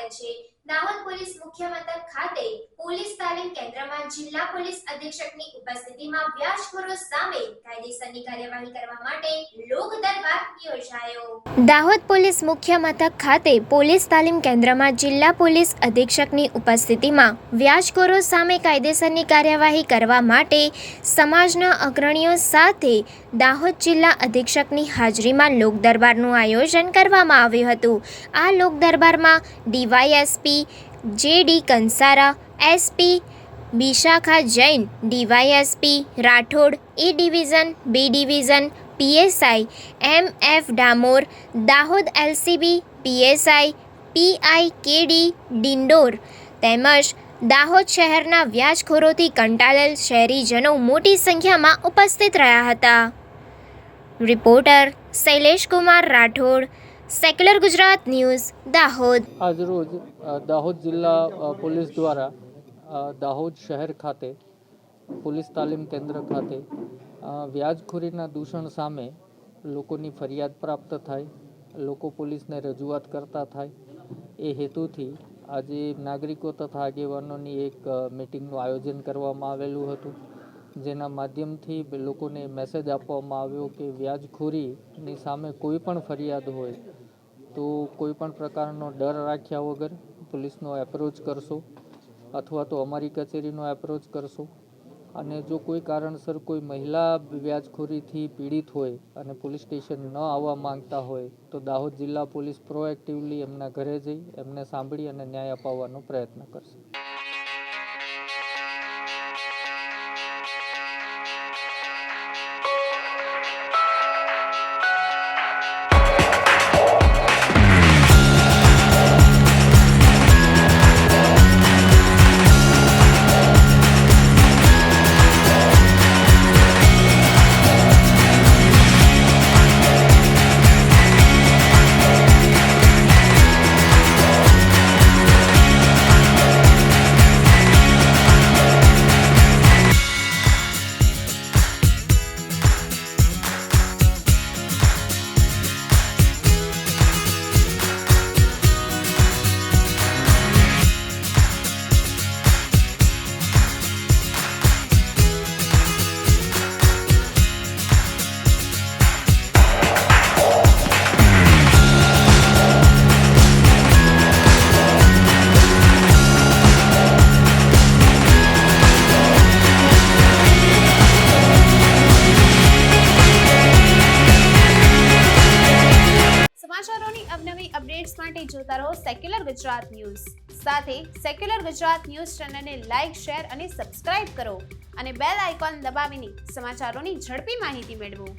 આવ્યા છે। દાહોદ પોલીસ મુખ્ય મથક ખાતે પોલીસ તાલીમ કેન્દ્રમાં જિલ્લા પોલીસ અધિક્ષકની ઉપસ્થિતિમાં વ્યાજખોરો સામે કાયદેસરની કાર્યવાહી કરવા માટે લોક દરબાર યોજાયો। દાહોદ પોલીસ મુખ્ય મથક ખાતે પોલીસ તાલીમ કેન્દ્રમાં જિલ્લા પોલીસ અધિક્ષકની ઉપસ્થિતિમાં વ્યાજખોરો સામે કાયદેસરની કાર્યવાહી કરવા માટે સમાજના અગ્રણીઓ સાથે દાહોદ જિલ્લા અધિક્ષકની હાજરીમાં લોક દરબારનું આયોજન કરવામાં આવ્યું હતું। આ લોક દરબારમાં DYSP J D. Kansara, SP Bishakha Jain, DYSP Rathod, A division, B division, PSI M F. Damor, Dahod LCB PSI PI. K D. Dindor તેમજ દાહોદ શહેરના વ્યાજખોરોથી કંટાળેલ શહેરીજનો મોટી સંખ્યામાં ઉપસ્થિત રહ્યા હતા। Reporter Shaileshkumar Rathod, secular Gujarat news, Dahod. આજરોજ દાહોદ જિલ્લા પોલીસ દ્વારા દાહોદ શહેર ખાતે પોલીસ તાલીમ કેન્દ્ર ખાતે વ્યાજખોરીના દૂષણ સામે લોકોની ફરિયાદ પ્રાપ્ત થાય, લોકો પોલીસને રજૂઆત કરતા થાય એ હેતુથી આજે નાગરિકો તથા આગેવાનોની એક મિટિંગનું આયોજન કરવામાં આવેલું હતું, જેના માધ્યમથી લોકોને મેસેજ આપવામાં આવ્યો કે વ્યાજખોરીની સામે કોઈ પણ ફરિયાદ હોય તો કોઈ પણ પ્રકારનો ડર રાખ્યા વગર પોલીસનો એપ્રોચ કરશો અથવા તો અમારી કચેરીનો એપ્રોચ કરશો। અને જો કોઈ કારણસર કોઈ મહિલા વ્યાજખોરીથી પીડિત હોય અને પોલીસ સ્ટેશન ન આવવા માંગતા હોય તો દાહોદ જિલ્લા પોલીસ પ્રોએક્ટિવલી એમના ઘરે જઈ એમને સાંભળી અને ન્યાય અપાવવાનો પ્રયત્ન કરશે। સમાચારોની અવનવી અપડેટ્સ માટે જોતા રહો સેક્યુલર ગુજરાત ન્યૂઝ। સાથે સેક્યુલર ગુજરાત ન્યૂઝ ચેનલને લાઇક, શેર અને સબસ્ક્રાઇબ કરો અને બેલ આઇકોન દબાવીને સમાચારોની ઝડપી માહિતી મેળવો।